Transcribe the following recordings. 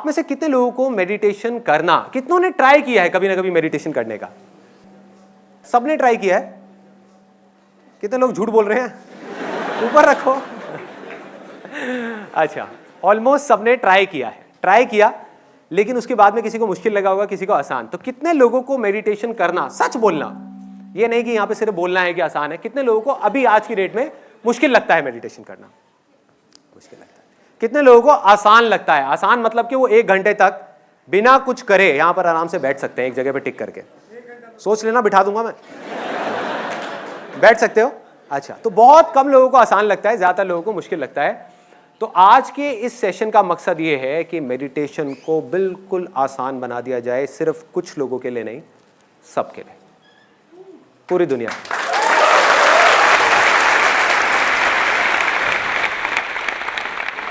आप में से कितने लोगों को मेडिटेशन करना, कितनों ने ट्राई किया है कभी ना कभी मेडिटेशन करने का? सबने ट्राई किया है? कितने लोग झूठ बोल रहे हैं? ऊपर रखो। अच्छा, ऑलमोस्ट सबने ट्राई किया है, ट्राई किया, लेकिन उसके बाद में किसी को मुश्किल लगा होगा, किसी को आसान। तो कितने लोगों को मेडिटेशन करना, सच बोलना, ये नहीं कि यहां पे सिर्फ बोलना है कि आसान है, कितने लोगों को अभी आज की डेट में मुश्किल लगता है मेडिटेशन करना? मुश्किल लगता है। कितने लोगों को आसान लगता है? आसान मतलब कि वो 1 घंटे तक बिना कुछ करे यहां पर आराम से बैठ सकते हैं, एक जगह पे टिक करके। सोच लेना, बिठा दूंगा मैं। बैठ सकते हो? अच्छा, तो बहुत कम लोगों को आसान लगता है, ज्यादातर लोगों को मुश्किल लगता है। तो आज के इस सेशन का मकसद ये है कि मेडिटेशन को बिल्कुल आसान बना दिया जाए, सिर्फ कुछ लोगों के लिए नहीं, सबके लिए, पूरी दुनिया।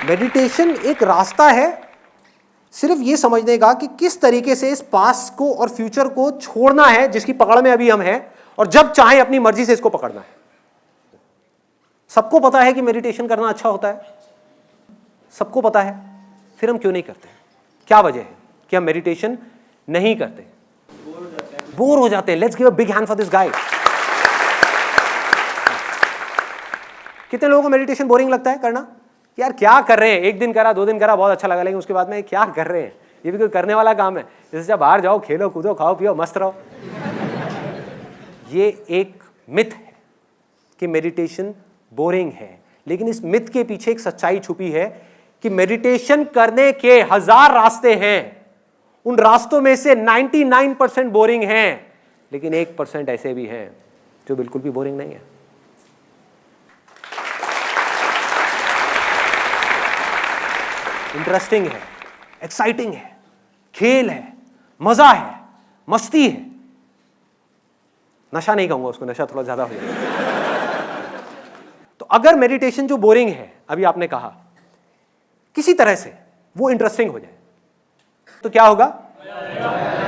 मेडिटेशन एक रास्ता है सिर्फ ये समझने का कि किस तरीके से इस पास्ट को और फ्यूचर को छोड़ना है जिसकी पकड़ में अभी हम हैं, और जब चाहे अपनी मर्जी से इसको पकड़ना है। सबको पता है कि मेडिटेशन करना अच्छा होता है, सबको पता है, फिर हम क्यों नहीं करते? क्या वजह है कि हम मेडिटेशन नहीं करते? बोर हो जाते हैं। Let's give a big hand for this guy. कितने लोगों को मेडिटेशन बोरिंग लगता है करना? यार क्या कर रहे हैं, 1 दिन करा, 2 दिन करा, बहुत अच्छा लगा, लेकिन उसके बाद में क्या कर रहे हैं? ये भी कोई करने वाला काम है? जैसे जब बाहर जाओ, खेलो कूदो, खाओ पियो, मस्त रहो। ये एक मिथ है कि मेडिटेशन बोरिंग है, लेकिन इस मिथ के पीछे एक सच्चाई छुपी है कि मेडिटेशन करने के 1000 रास्ते हैं, उन रास्तों में से 99% बोरिंग हैं, लेकिन 1% ऐसे भी हैं जो बिल्कुल भी बोरिंग नहीं है। इंटरेस्टिंग है, एक्साइटिंग है, खेल है, मजा है, मस्ती है। नशा नहीं कहूंगा उसको, नशा थोड़ा ज्यादा हो जाएगा। तो अगर मेडिटेशन जो बोरिंग है, अभी आपने कहा, किसी तरह से वो इंटरेस्टिंग हो जाए तो क्या होगा?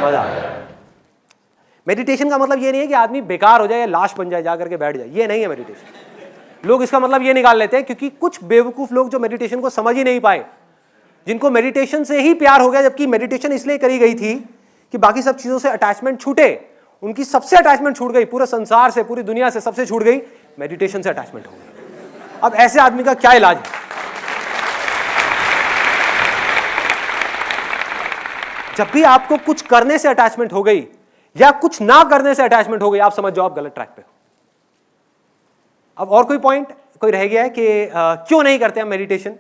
मजा। मेडिटेशन का मतलब ये नहीं है कि आदमी बेकार हो जाए या लाश बन जाए, जाकर के बैठ जाए, ये नहीं है मेडिटेशन। लोग इसका मतलब ये निकाल लेते हैं, क्योंकि कुछ बेवकूफ लोग जो मेडिटेशन को समझ ही नहीं पाए, जिनको मेडिटेशन से ही प्यार हो गया, जबकि मेडिटेशन इसलिए करी गई थी कि बाकी सब चीजों से अटैचमेंट छूटे, उनकी सबसे अटैचमेंट छूट गई, पूरे संसार से, पूरी दुनिया से सबसे छूट गई, मेडिटेशन से अटैचमेंट हो गई। अब ऐसे आदमी का क्या इलाज है? जब भी आपको कुछ करने से अटैचमेंट हो गई या कुछ ना करने से अटैचमेंट हो गई, आप समझ जाओ आप गलत ट्रैक पे हो। अब और कोई पॉइंट कोई रह गया है कि क्यों नहीं करते हम मेडिटेशन?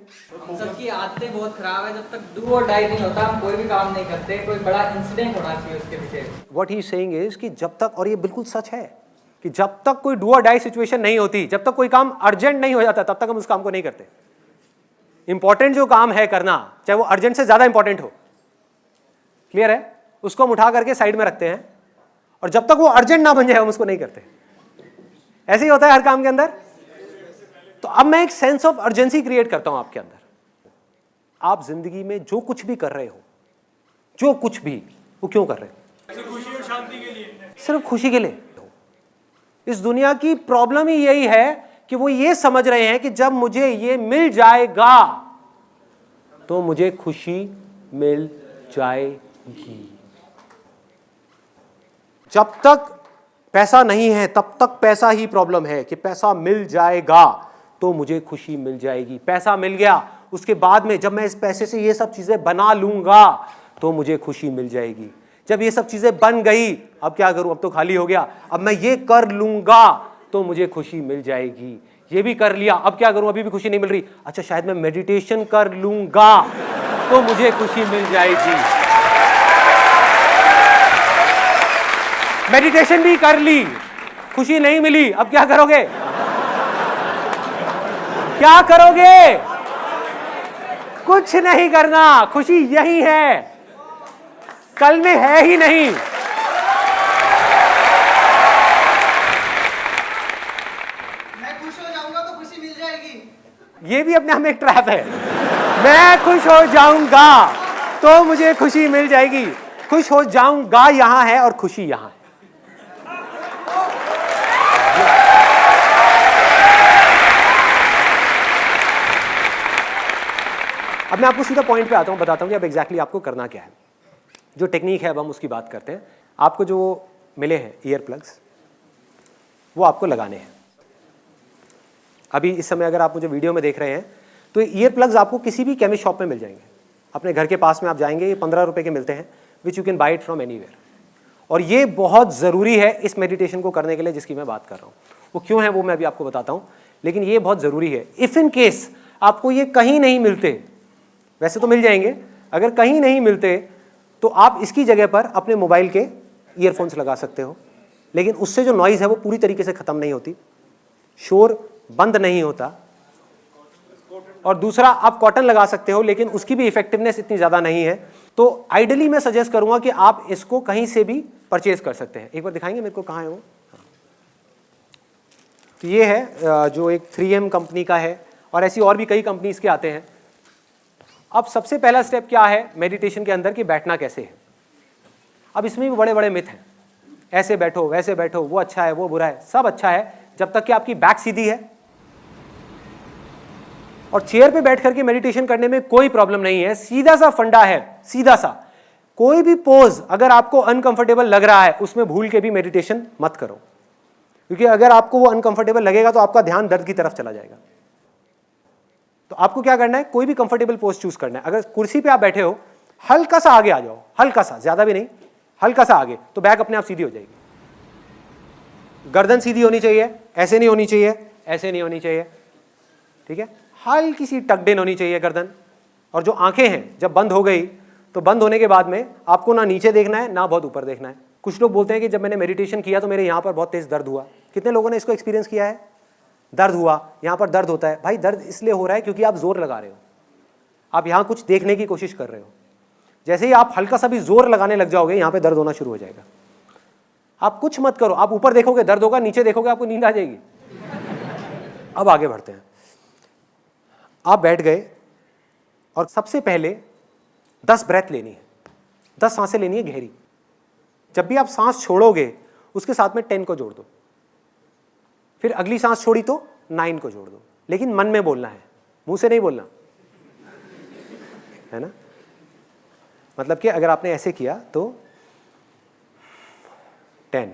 सबकी आदतें बहुत खराब है। जब तक डू और डाई नहीं होता, हम कोई भी काम नहीं करते। कोई बड़ा इंसिडेंट होना चाहिए उसके पीछे। व्हाट ही सेइंग इज कि जब तक, और ये बिल्कुल सच है, कि जब तक कोई डू और डाई सिचुएशन नहीं होती, जब तक कोई काम अर्जेंट नहीं हो जाता, तब तक हम उस काम को नहीं करते। इंपॉर्टेंट जो काम है करना, चाहे वो अर्जेंट से ज्यादा इंपॉर्टेंट हो, क्लियर है, उसको हम उठा करके साइड में रखते हैं, और जब तक वो अर्जेंट ना बन जाए हम उसको नहीं करते। ऐसे ही होता है हर काम के अंदर। तो अब मैं एक सेंस ऑफ अर्जेंसी क्रिएट करता हूं आपके अंदर। आप जिंदगी में जो कुछ भी कर रहे हो, जो कुछ भी, वो क्यों कर रहे हो? खुशी और शांति के लिए। सिर्फ खुशी के लिए। इस दुनिया की प्रॉब्लम ही यही है कि वो ये समझ रहे हैं कि जब मुझे ये मिल जाएगा तो मुझे खुशी मिल जाएगी। जब तक पैसा नहीं है तब तक पैसा ही प्रॉब्लम है कि पैसा मिल जाएगा तो मुझे खुशी मिल जाएगी। पैसा मिल गया, उसके बाद में जब मैं इस पैसे से ये सब चीजें बना लूंगा तो मुझे खुशी मिल जाएगी। जब ये सब चीजें बन गई, अब क्या करूं, अब तो खाली हो गया, अब मैं ये कर लूंगा तो मुझे खुशी मिल जाएगी। ये भी कर लिया, अब क्या करूं, अभी भी खुशी नहीं मिल रही, अच्छा शायद मैं मेडिटेशन कर लूंगा तो मुझे खुशी मिल जाएगी। मेडिटेशन भी कर ली, खुशी नहीं मिली, अब क्या करोगे? क्या करोगे? कुछ नहीं करना। खुशी यही है, कल में है ही नहीं। मैं खुश हो जाऊंगा तो खुशी मिल जाएगी। ये भी अपने आप में एक ट्रैप है। मैं खुश हो जाऊंगा तो मुझे खुशी मिल जाएगी। खुश हो जाऊंगा यहां है और खुशी यहां है। अब मैं आपको सीधा पॉइंट पे आता हूँ, बताता हूँ कि अब एग्जैक्टली आपको करना क्या है। जो टेक्निक है अब हम उसकी बात करते हैं। आपको जो मिले हैं ईयर प्लग्स, वो आपको लगाने हैं। अभी इस समय अगर आप मुझे वीडियो में देख रहे हैं तो ईयर प्लग्स आपको किसी भी केमिस्ट शॉप में मिल जाएंगे। अपने घर के पास में आप जाएंगे, ये 15 रुपये के मिलते हैं, which you can buy it from anywhere. और ये बहुत ज़रूरी है इस मेडिटेशन को करने के लिए जिसकी मैं बात कर रहा हूँ। वो क्यों है वो मैं अभी आपको बताता हूँ, लेकिन ये बहुत ज़रूरी है। इफ़ इन केस आपको ये कहीं नहीं मिलते, वैसे तो मिल जाएंगे, अगर कहीं नहीं मिलते तो आप इसकी जगह पर अपने मोबाइल के ईयरफोन्स लगा सकते हो, लेकिन उससे जो नॉइज़ है वो पूरी तरीके से ख़त्म नहीं होती, शोर बंद नहीं होता। और दूसरा, आप कॉटन लगा सकते हो, लेकिन उसकी भी इफेक्टिवनेस इतनी ज़्यादा नहीं है। तो आइडियली मैं सजेस्ट करूंगा कि आप इसको कहीं से भी परचेज कर सकते हैं। एक बार दिखाएंगे मेरे को कहाँ है वो? तो ये है जो एक 3M कंपनी का है, और ऐसी और भी कई कंपनीज के आते हैं। अब सबसे पहला स्टेप क्या है मेडिटेशन के अंदर कि बैठना कैसे है। अब इसमें भी बड़े बड़े मिथ हैं, ऐसे बैठो वैसे बैठो, वो अच्छा है वो बुरा है। सब अच्छा है जब तक कि आपकी बैक सीधी है और चेयर पे बैठ करके मेडिटेशन करने में कोई प्रॉब्लम नहीं है। सीधा सा फंडा है, सीधा सा। कोई भी पोज अगर आपको अनकंफर्टेबल लग रहा है उसमें भूल के भी मेडिटेशन मत करो, क्योंकि अगर आपको वो अनकंफर्टेबल लगेगा तो आपका ध्यान दर्द की तरफ चला जाएगा। तो आपको क्या करना है, कोई भी कंफर्टेबल पोज चूज करना है। अगर कुर्सी पे आप बैठे हो, हल्का सा आगे आ जाओ, हल्का सा, ज्यादा भी नहीं, हल्का सा आगे, तो बैक अपने आप सीधी हो जाएगी। गर्दन सीधी होनी चाहिए, ऐसे नहीं होनी चाहिए, ऐसे नहीं होनी चाहिए, ठीक है। हल्की सी टक्ड इन होनी चाहिए गर्दन। और जो आंखें हैं जब बंद हो गई तो बंद होने के बाद में आपको ना नीचे देखना है ना बहुत ऊपर देखना है। कुछ लोग बोलते हैं कि जब मैंने मेडिटेशन किया तो मेरे यहाँ पर बहुत तेज दर्द हुआ। कितने लोगों ने इसको एक्सपीरियंस किया है? दर्द हुआ, यहाँ पर दर्द होता है। भाई दर्द इसलिए हो रहा है क्योंकि आप जोर लगा रहे हो, आप यहाँ कुछ देखने की कोशिश कर रहे हो। जैसे ही आप हल्का सा भी जोर लगाने लग जाओगे यहाँ पे दर्द होना शुरू हो जाएगा। आप कुछ मत करो, आप ऊपर देखोगे दर्द होगा, नीचे देखोगे आपको नींद आ जाएगी। अब आगे बढ़ते हैं। आप बैठ गए और सबसे पहले 10 ब्रेथ लेनी है, 10 सांसें लेनी है गहरी। जब भी आप सांस छोड़ोगे उसके साथ में 10 को जोड़ दो, फिर अगली सांस छोड़ी तो 9 को जोड़ दो, लेकिन मन में बोलना है, मुंह से नहीं बोलना है ना। मतलब कि अगर आपने ऐसे किया तो 10,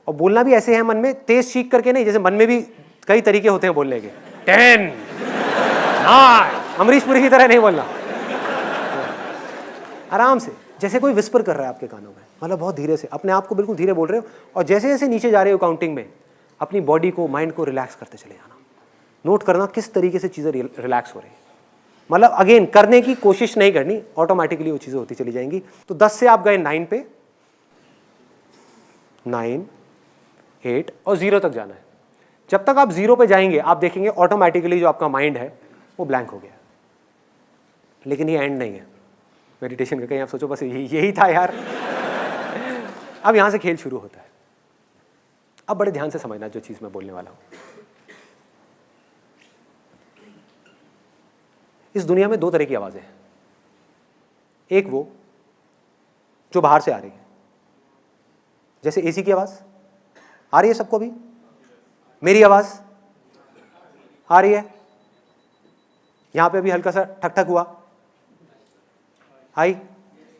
और बोलना भी ऐसे है मन में, तेज चीख करके नहीं। जैसे मन में भी कई तरीके होते हैं बोलने के, 10 9, अमरीश पुरी की तरह नहीं बोलना, आराम से, जैसे कोई विस्पर कर रहा है आपके कानों में, मतलब बहुत धीरे से, अपने आप को बिल्कुल धीरे बोल रहे हो। और जैसे जैसे नीचे जा रहे हो काउंटिंग में, अपनी बॉडी को, माइंड को रिलैक्स करते चले जाना। नोट करना किस तरीके से चीज़ें रिलैक्स हो रही हैं। मतलब अगेन करने की कोशिश नहीं करनी, ऑटोमेटिकली वो चीज़ें होती चली जाएंगी। तो 10 से आप गए 9 पे, 9 8 और 0 तक जाना है। जब तक आप 0 पे जाएंगे आप देखेंगे ऑटोमेटिकली जो आपका माइंड है वो ब्लैंक हो गया। लेकिन ये एंड नहीं है मेडिटेशन का। कहीं आप सोचो बस यही था यार। अब यहां से खेल शुरू होता है। अब बड़े ध्यान से समझना जो चीज मैं बोलने वाला हूं। इस दुनिया में 2 तरह की आवाजें हैं। एक वो जो बाहर से आ रही है, जैसे एसी की आवाज आ रही है सबको, भी मेरी आवाज आ रही है, यहां पे अभी हल्का सा ठक ठक हुआ, आई।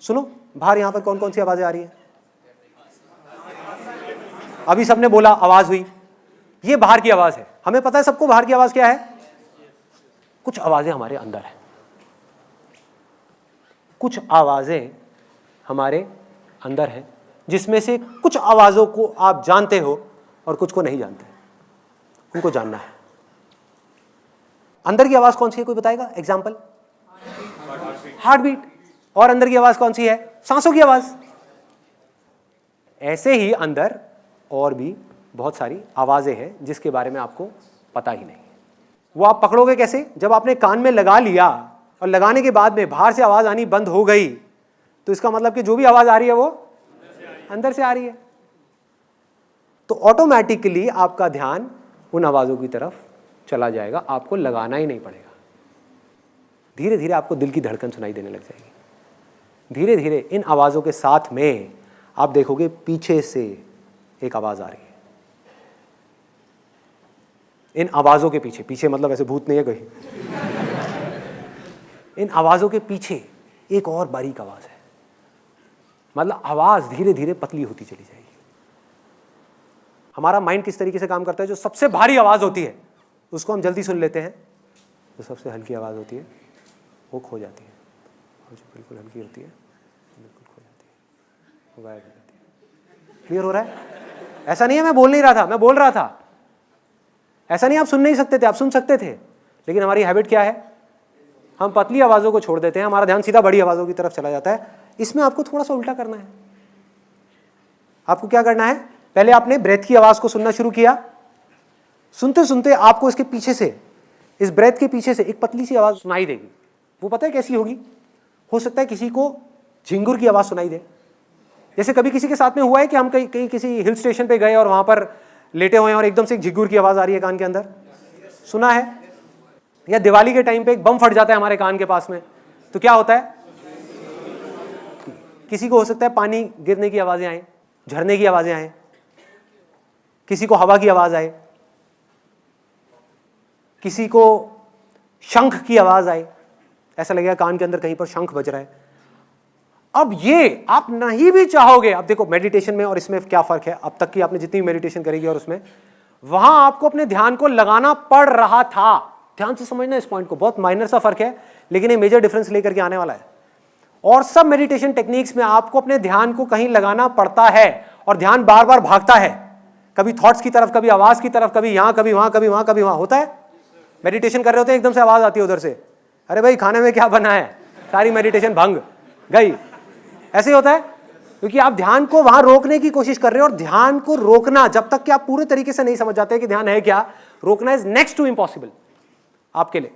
सुनो बाहर यहां पर कौन कौन सी आवाजें आ रही है? अभी सबने बोला आवाज हुई, ये बाहर की आवाज है। हमें पता है सबको बाहर की आवाज क्या है। कुछ आवाजें हमारे अंदर है, कुछ आवाजें हमारे अंदर है, जिसमें से कुछ आवाजों को आप जानते हो और कुछ को नहीं जानते। उनको जानना है। अंदर की आवाज कौन सी है, कोई बताएगा? Example, heart beat. और अंदर की आवाज कौन सी है? सांसों की आवाज। ऐसे ही अंदर और भी बहुत सारी आवाजें हैं जिसके बारे में आपको पता ही नहीं। वो आप पकड़ोगे कैसे? जब आपने कान में लगा लिया और लगाने के बाद में बाहर से आवाज आनी बंद हो गई, तो इसका मतलब कि जो भी आवाज आ रही है वो अंदर से आ रही है। तो ऑटोमेटिकली आपका ध्यान उन आवाजों की तरफ चला जाएगा, आपको लगाना ही नहीं पड़ेगा। धीरे धीरे आपको दिल की धड़कन सुनाई देने लग जाएगी। धीरे धीरे इन आवाजों के साथ में आप देखोगे पीछे से एक आवाज आ रही है। इन आवाजों के पीछे, पीछे मतलब ऐसे भूत नहीं है कोई, इन आवाज़ों के पीछे एक और बारीक आवाज़ है, मतलब आवाज़ धीरे धीरे पतली होती चली जाएगी। हमारा माइंड किस तरीके से काम करता है, जो सबसे भारी आवाज़ होती है उसको हम जल्दी सुन लेते हैं, जो सबसे हल्की आवाज़ होती है वो खो जाती है, और जो बिल्कुल हल्की होती है बिल्कुल खो जाती है, वो गायब हो जाती है। क्लियर हो रहा है? ऐसा नहीं है मैं बोल नहीं रहा था, मैं बोल रहा था। ऐसा नहीं आप सुन नहीं सकते थे, आप सुन सकते थे, लेकिन हमारी हैबिट क्या है, हम पतली आवाज़ों को छोड़ देते हैं, हमारा ध्यान सीधा बड़ी आवाज़ों की तरफ चला जाता है। इसमें आपको थोड़ा सा उल्टा करना है। आपको क्या करना है, पहले आपने ब्रेथ की आवाज़ को सुनना शुरू किया, सुनते सुनते आपको इसके पीछे से, इस ब्रेथ के पीछे से एक पतली सी आवाज़ सुनाई देगी। वो पता है कैसी होगी? हो सकता है किसी को झिंगुर की आवाज़ सुनाई दे। जैसे कभी किसी के साथ में हुआ है कि हम कहीं किसी हिल स्टेशन पे गए और वहाँ पर लेटे हुए हैं और एकदम से एक झिंगुर की आवाज़ आ रही है कान के अंदर, सुना है? या दिवाली के टाइम पे एक बम फट जाता है हमारे कान के पास में, तो क्या होता है? किसी को हो सकता है पानी गिरने की आवाज़ें आए, झरने की आवाज़ें आए, किसी को हवा की आवाज़ आए, किसी को शंख की आवाज़ आए, ऐसा लगेगा कान के अंदर कहीं पर शंख बज रहा है। अब ये आप नहीं भी चाहोगे, अब देखो मेडिटेशन में और इसमें क्या फ़र्क है, अब तक की आपने जितनी मेडिटेशन करेगी और उसमें, वहां आपको अपने ध्यान को लगाना पड़ रहा था। ध्यान से समझना इस पॉइंट को, बहुत माइनर सा फर्क है लेकिन ये मेजर डिफरेंस लेकर के आने वाला है। और सब मेडिटेशन टेक्निक्स में आपको अपने ध्यान को कहीं लगाना पड़ता है और ध्यान बार बार भागता है, कभी थॉट्स की तरफ, कभी आवाज की तरफ, कभी यहां कभी वहां, कभी वहां कभी वहां। होता है मेडिटेशन कर रहे होते हैं, एकदम से आवाज आती है उधर से, अरे भाई खाने में क्या बना है, सारी मेडिटेशन भंग गई। ऐसे होता है क्योंकि आप ध्यान को वहां रोकने की कोशिश कर रहे हो, और ध्यान को रोकना जब तक कि आप पूरे तरीके से नहीं समझ जाते कि ध्यान है क्या, रोकना इज नेक्स्ट टू इम्पॉसिबल आपके लिए।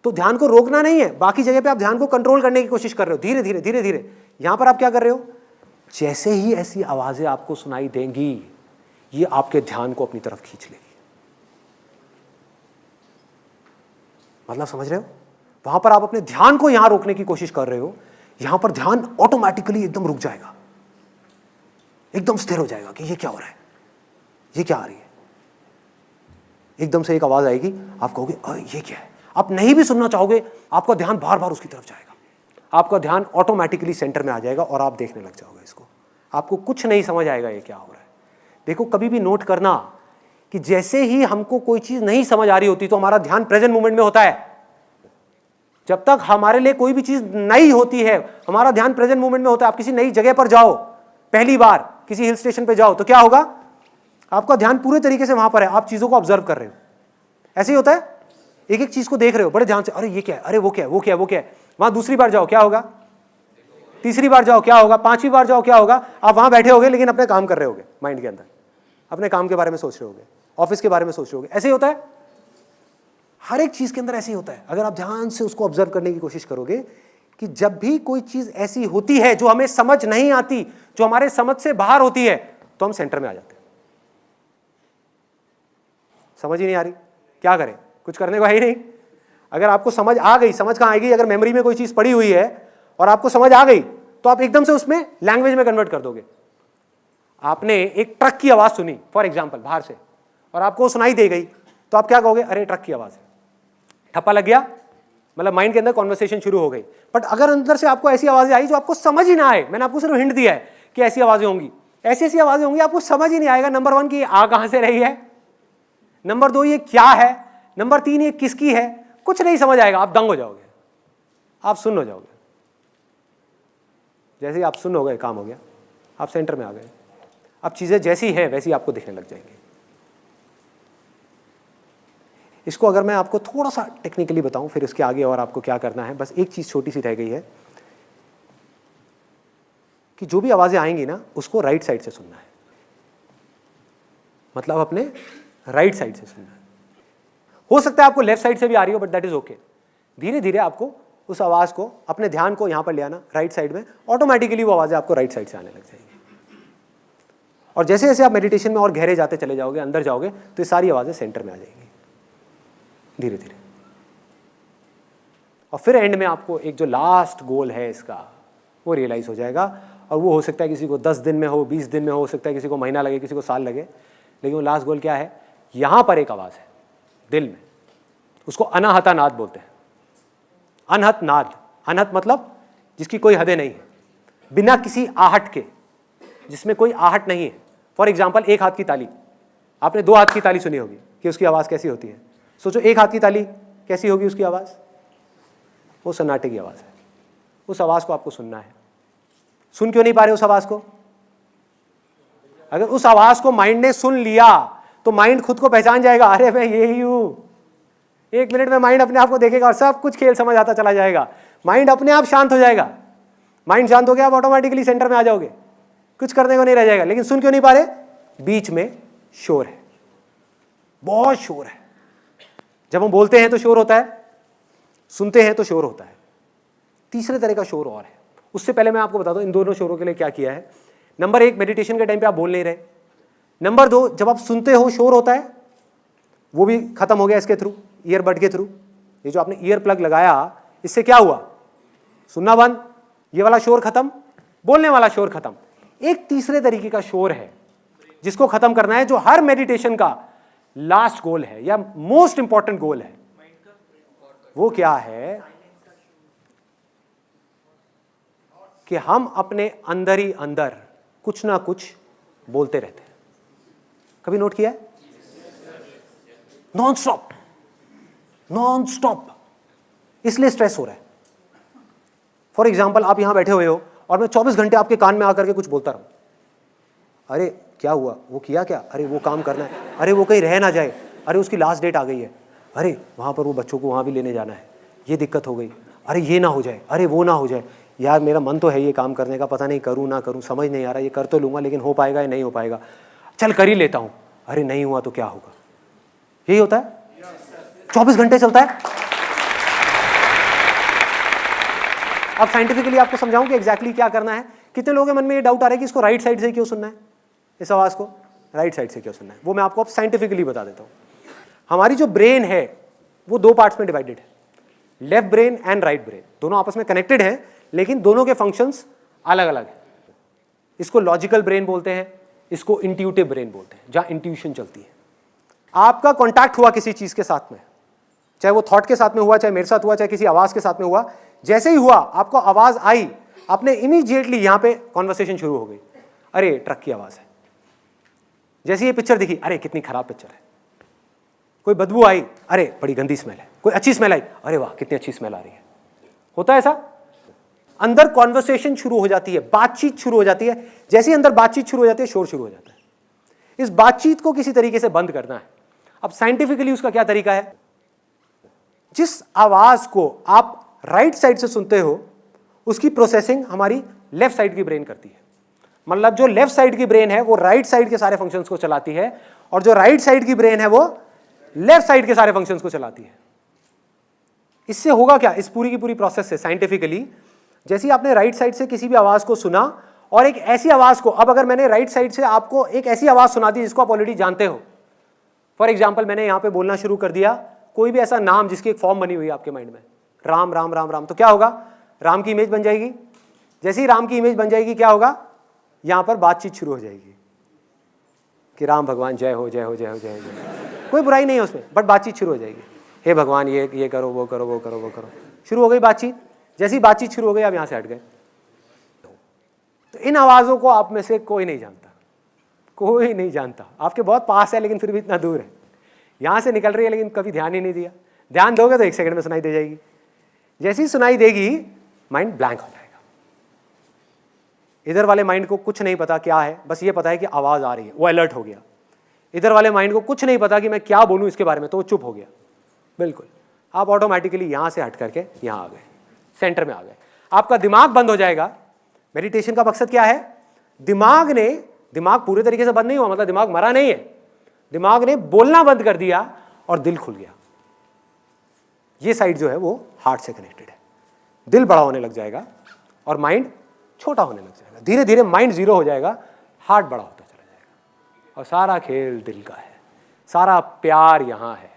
तो ध्यान को रोकना नहीं है, बाकी जगह पे आप ध्यान को कंट्रोल करने की कोशिश कर रहे हो, धीरे धीरे धीरे धीरे। यहां पर आप क्या कर रहे हो, जैसे ही ऐसी आवाजें आपको सुनाई देंगी, ये आपके ध्यान को अपनी तरफ खींच लेगी। मतलब समझ रहे हो? वहां पर आप अपने ध्यान को यहां रोकने की कोशिश कर रहे हो, यहां पर ध्यान ऑटोमेटिकली एकदम रुक जाएगा, एकदम स्थिर हो जाएगा कि ये क्या हो रहा है, ये क्या आ रही है। एकदम से एक आवाज आएगी, आप कहोगे ये क्या है। आप नहीं भी सुनना चाहोगे, आपका ध्यान बार बार उसकी तरफ जाएगा, आपका ध्यान ऑटोमेटिकली सेंटर में आ जाएगा और आप देखने लग जाओगे इसको। आपको कुछ नहीं समझ आएगा ये क्या हो रहा है। देखो कभी भी नोट करना कि जैसे ही हमको कोई चीज नहीं समझ आ रही होती तो हमारा ध्यान प्रेजेंट मोमेंट में होता है। जब तक हमारे लिए कोई भी चीज नई होती है, हमारा ध्यान प्रेजेंट मोमेंट में होता है। आप किसी नई जगह पर जाओ, पहली बार किसी हिल स्टेशन पे जाओ, तो क्या होगा, आपका ध्यान पूरे तरीके से वहां पर है, आप चीजों को ऑब्जर्व कर रहे हो। ऐसे ही होता है, एक एक चीज को देख रहे हो बड़े ध्यान से, अरे ये क्या है, अरे वो क्या है, वो क्या है, वो क्या है। वहां दूसरी बार जाओ क्या होगा, तीसरी बार जाओ क्या होगा, पांचवी बार जाओ क्या होगा। आप वहां बैठे होगे लेकिन अपने काम कर रहे होगे, माइंड के अंदर अपने काम के बारे में सोच रहे होगे, ऑफिस के बारे में सोच रहे होगे। ऐसे ही होता है, हर एक चीज के अंदर ऐसे ही होता है। अगर आप ध्यान से उसको ऑब्जर्व करने की कोशिश करोगे कि जब भी कोई चीज ऐसी होती है जो हमें समझ नहीं आती, जो हमारे समझ से बाहर होती है, तो हम सेंटर में आ जाते हैं। समझ ही नहीं आ रही, क्या करें, कुछ करने को है ही नहीं। अगर आपको समझ आ गई, समझ कहाँ आएगी, अगर मेमोरी में कोई चीज पड़ी हुई है और आपको समझ आ गई तो आप एकदम से उसमें लैंग्वेज में कन्वर्ट कर दोगे। आपने एक ट्रक की आवाज सुनी फॉर एग्जाम्पल बाहर से, और आपको सुनाई दे गई, तो आप क्या कहोगे, अरे ट्रक की आवाज है, ठप्पा लग गया, मतलब माइंड के अंदर कॉन्वर्सेशन शुरू हो गई। बट अगर अंदर से आपको ऐसी आवाजें आई जो आपको समझ ही ना आए, मैंने आपको सिर्फ हिंट दिया है कि ऐसी आवाजें होंगी, ऐसी ऐसी आवाजें होंगी, आपको समझ ही नहीं आएगा। नंबर 1 की आ कहां से रही है, नंबर 2 ये क्या है, नंबर 3 ये किसकी है, कुछ नहीं समझ आएगा। आप दंग हो जाओगे, आप सुन्न हो जाओगे। जैसे ही आप सुन्न हो गए, काम हो गया, आप सेंटर में आ गए। अब चीजें जैसी है वैसी आपको दिखने लग जाएंगी। इसको अगर मैं आपको थोड़ा सा टेक्निकली बताऊं, फिर इसके आगे और आपको क्या करना है, बस एक चीज छोटी सी रह गई है कि जो भी आवाजें आएंगी ना, उसको राइट साइड से सुनना है। मतलब अपने राइट साइड से सुनना है। हो सकता है आपको लेफ्ट साइड से भी आ रही हो, बट दैट इज ओके। धीरे धीरे आपको उस आवाज को, अपने ध्यान को यहां पर ले आना, राइट साइड में, ऑटोमेटिकली वो आवाजें आपको राइट साइड से आने लग जाएगी। और जैसे जैसे आप मेडिटेशन में और गहरे जाते चले जाओगे, अंदर जाओगे, तो ये सारी आवाजें सेंटर में आ जाएंगी धीरे धीरे। और फिर एंड में आपको एक जो लास्ट गोल है इसका, वो रियलाइज हो जाएगा। और वो हो सकता है किसी को 10 दिन में हो, 20 दिन में हो सकता है किसी को महीना लगे, किसी को साल लगे, लेकिन वो लास्ट गोल क्या है, यहां पर एक आवाज है दिल में, उसको अनाहता नाद बोलते हैं। अनहत नाद, अनहत मतलब जिसकी कोई हदें नहीं है, बिना किसी आहट के, जिसमें कोई आहट नहीं है। फॉर एग्जाम्पल एक हाथ की ताली, आपने दो हाथ की ताली सुनी होगी कि उसकी आवाज़ कैसी होती है। सोचो एक हाथ की ताली कैसी होगी उसकी आवाज़, वो सन्नाटे की आवाज़ है। उस आवाज़ को आपको सुनना है। सुन क्यों नहीं पा रहे उस आवाज़ को? अगर उस आवाज़ को माइंड ने सुन लिया तो माइंड खुद को पहचान जाएगा, अरे मैं यही हूँ। 1 मिनट में माइंड अपने आप को देखेगा और सब कुछ खेल समझ आता चला जाएगा। माइंड अपने आप शांत हो जाएगा। माइंड शांत हो गया, आप ऑटोमेटिकली सेंटर में आ जाओगे, कुछ करने को नहीं रह जाएगा। लेकिन सुन क्यों नहीं पा रहे? बीच में शोर है, बहुत शोर है। जब हम बोलते हैं तो शोर होता है, सुनते हैं तो शोर होता है। तीसरे तरह का शोर और है। उससे पहले मैं आपको बता दूं इन दोनों शोरों के लिए क्या किया है। नंबर 1, मेडिटेशन के टाइम पे आप बोल नहीं रहे। नंबर 2, जब आप सुनते हो शोर होता है, वो भी खत्म हो गया इसके थ्रू, ईयरबड के थ्रू। ये जो आपने ईयर प्लग लगाया, इससे क्या हुआ? सुनना बंद, ये वाला शोर खत्म, बोलने वाला शोर खत्म। एक तीसरे तरीके का शोर है जिसको खत्म करना है, जो हर मेडिटेशन का लास्ट गोल है या मोस्ट इंपॉर्टेंट गोल है। वो क्या है कि हम अपने अंदर ही अंदर कुछ ना कुछ बोलते रहते हैं। कभी नोट किया है? Non stop, non stop. इसलिए स्ट्रेस हो रहा है। फॉर एग्जाम्पल, आप यहां बैठे हुए हो और मैं 24 घंटे आपके कान में आकर के कुछ बोलता रहूं, अरे क्या हुआ, वो किया क्या, अरे वो काम करना है, अरे वो कहीं रह ना जाए, अरे उसकी लास्ट डेट आ गई है, अरे वहां पर वो बच्चों को वहां भी लेने जाना है, ये दिक्कत हो गई, अरे ये ना हो जाए, अरे वो ना हो जाए, यार मेरा मन तो है ये काम करने का, पता नहीं करूँ ना करूँ, समझ नहीं आ रहा, ये कर तो लूँगा लेकिन हो पाएगा या नहीं हो पाएगा, चल कर ही लेता हूँ, अरे नहीं हुआ तो क्या होगा। यही होता है, 24 घंटे चलता है। अब साइंटिफिकली आपको समझाऊं कि एग्जैक्टली क्या करना है। कितने लोगों के मन में ये डाउट आ रहा है कि इसको राइट साइड से क्यों सुनना है, इस आवाज़ को राइट साइड से क्यों सुनना है। वो मैं आपको अब साइंटिफिकली बता देता हूँ। हमारी जो ब्रेन है वो 2 पार्ट्स में डिवाइडेड है, left brain and right brain. दोनों आपस में कनेक्टेड हैं लेकिन दोनों के फंक्शंस अलग अलग हैं। इसको लॉजिकल ब्रेन बोलते हैं, इसको इंट्यूटिव ब्रेन बोलते हैं, जहाँ इंट्यूशन चलती है। आपका कॉन्टैक्ट हुआ किसी चीज़ के साथ में, चाहे वो थॉट के साथ में हुआ, चाहे मेरे साथ हुआ, चाहे किसी आवाज़ के साथ में हुआ, जैसे ही हुआ आपको आवाज़ आई, आपने इमीडिएटली यहाँ पे कॉन्वर्सेशन शुरू हो गई, अरे ट्रक की आवाज़ है। जैसे ये पिक्चर दिखी, अरे कितनी खराब पिक्चर है। कोई बदबू आई, अरे बड़ी गंदी स्मेल है। कोई अच्छी स्मेल आई, अरे वाह कितनी अच्छी स्मेल आ रही है। होता है ऐसा, अंदर कॉन्वर्सेशन शुरू हो जाती है, बातचीत शुरू हो जाती है। जैसे ही अंदर बातचीत शुरू हो जाती है, शोर शुरू हो जाता है। इस बातचीत को किसी तरीके से बंद करना है। अब साइंटिफिकली उसका क्या तरीका है? जिस आवाज को आप राइट साइड से सुनते हो उसकी प्रोसेसिंग हमारी लेफ्ट साइड की ब्रेन करती है। मतलब जो लेफ्ट साइड की ब्रेन है वो राइट साइड के सारे फंक्शंस को चलाती है, और जो राइट साइड की ब्रेन है वो लेफ्ट साइड के सारे फंक्शंस को चलाती है। इससे होगा क्या, इस पूरी की पूरी प्रोसेस से साइंटिफिकली, जैसे ही आपने राइट साइड से किसी भी आवाज को सुना और एक ऐसी आवाज को, अब अगर मैंने राइट साइड से आपको एक ऐसी आवाज सुना दी जिसको आप ऑलरेडी जानते हो, फॉर एग्जाम्पल मैंने यहां पे बोलना शुरू कर दिया कोई भी ऐसा नाम जिसकी एक फॉर्म बनी हुई है आपके माइंड में, राम राम राम राम, तो क्या होगा, राम की इमेज बन जाएगी। जैसे ही राम की इमेज बन जाएगी क्या होगा, यहां पर बातचीत शुरू हो जाएगी कि राम भगवान जय हो जय हो जय हो जय हो जय। कोई बुराई नहीं है उसमें, बट बातचीत शुरू हो जाएगी। हे भगवान ये करो वो करो वो करो वो करो, शुरू हो गई बातचीत। जैसी बातचीत शुरू हो गई आप यहां से हट गए। तो इन आवाज़ों को आप में से कोई नहीं जानता, कोई नहीं जानता। आपके बहुत पास है लेकिन फिर भी इतना दूर है, यहां से निकल रही है लेकिन कभी ध्यान ही नहीं दिया। ध्यान दोगे तो 1 सेकंड में सुनाई दे जाएगी। जैसी सुनाई देगी माइंड ब्लैंक हो जाएगा। इधर वाले माइंड को कुछ नहीं पता क्या है, बस ये पता है कि आवाज आ रही है, वो अलर्ट हो गया। इधर वाले माइंड को कुछ नहीं पता कि मैं क्या बोलूं इसके बारे में, तो वो चुप हो गया। बिल्कुल, आप ऑटोमेटिकली यहां से हट करके यहां आ गए, सेंटर में आ गए। आपका दिमाग बंद हो जाएगा। मेडिटेशन का मकसद क्या है? दिमाग पूरे तरीके से बंद नहीं हुआ, मतलब दिमाग मरा नहीं है, दिमाग ने बोलना बंद कर दिया और दिल खुल गया। ये साइड जो है वो हार्ट से कनेक्टेड है। दिल बड़ा होने लग जाएगा और माइंड छोटा होने लग जाएगा। धीरे धीरे माइंड जीरो हो जाएगा, हार्ट बड़ा होता चला जाएगा। और सारा खेल दिल का है, सारा प्यार यहां है,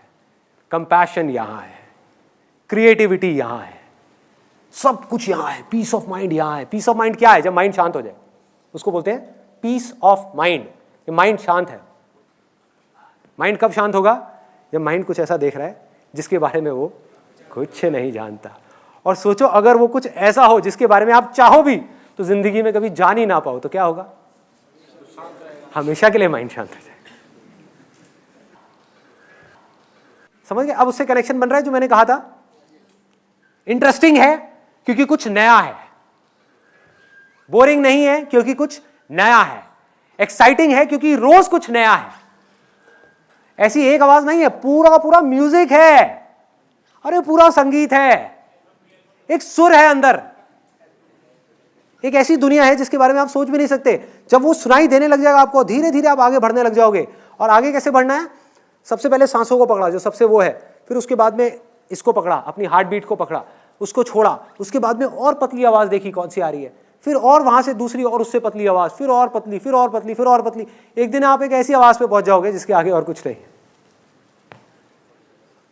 कंपैशन यहां है, क्रिएटिविटी यहां है, सब कुछ यहां है, पीस ऑफ माइंड यहां है। पीस ऑफ माइंड क्या है? जब माइंड शांत हो जाए उसको बोलते हैं पीस ऑफ माइंड। माइंड शांत है। माइंड कब शांत होगा? जब माइंड कुछ ऐसा देख रहा है जिसके बारे में वो कुछ नहीं जानता, और सोचो अगर वो कुछ ऐसा हो जिसके बारे में आप चाहो भी तो जिंदगी में कभी जान ही ना पाओ, तो क्या होगा? हमेशा के लिए माइंड शांत हो जाएगा। समझ गए? अब उससे कनेक्शन बन रहा है जो मैंने कहा था। इंटरेस्टिंग है क्योंकि कुछ नया है, बोरिंग नहीं है क्योंकि कुछ नया है, एक्साइटिंग है क्योंकि रोज कुछ नया है। ऐसी एक आवाज नहीं है, पूरा का पूरा म्यूजिक है, अरे पूरा संगीत है, एक सुर है अंदर, एक ऐसी दुनिया है जिसके बारे में आप सोच भी नहीं सकते। जब वो सुनाई देने लग जाएगा आपको, धीरे धीरे आप आगे बढ़ने लग जाओगे। और आगे कैसे बढ़ना है? सबसे पहले सांसों को पकड़ा जो सबसे वो है, फिर उसके बाद में इसको पकड़ा, अपनी हार्ट बीट को पकड़ा, उसको छोड़ा, उसके बाद में और पतली आवाज देखी कौन सी आ रही है, फिर और वहां से दूसरी और उससे पतली आवाज, फिर और पतली, फिर और पतली, फिर और पतली। एक दिन आप एक ऐसी आवाज पे पहुंच जाओगे जिसके आगे और कुछ नहीं।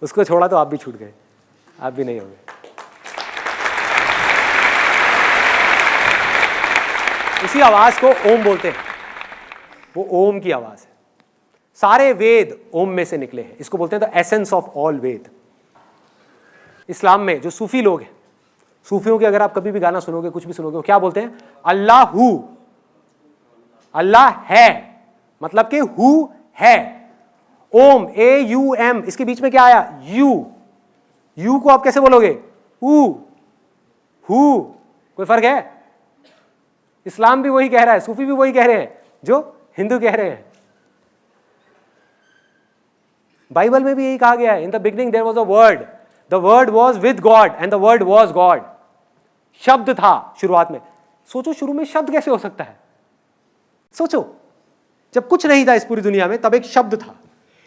उसको छोड़ा तो आप भी छूट गए, आप भी नहीं होंगे। इसी आवाज को ओम बोलते हैं, वो ओम की आवाज है। सारे वेद ओम में से निकले हैं, इसको बोलते हैं द एसेंस ऑफ ऑल वेद। इस्लाम में जो सूफी लोग हैं, सूफियों के अगर आप कभी भी गाना सुनोगे, कुछ भी सुनोगे, वो क्या बोलते हैं? अल्लाहू, अल्लाह है, मतलब कि हु है। ओम, AUM, इसके बीच में क्या आया? यू को आप कैसे बोलोगे? हु। कोई फर्क है? इस्लाम भी वही कह रहा है, सूफी भी वही कह रहे हैं जो हिंदू कह रहे हैं। बाइबल में भी यही कहा गया है, in the beginning there was a word, the word was with God and the word was God. शब्द था शुरुआत में। सोचो शुरू में शब्द कैसे हो सकता है? सोचो, जब कुछ नहीं था इस पूरी दुनिया में तब एक शब्द था।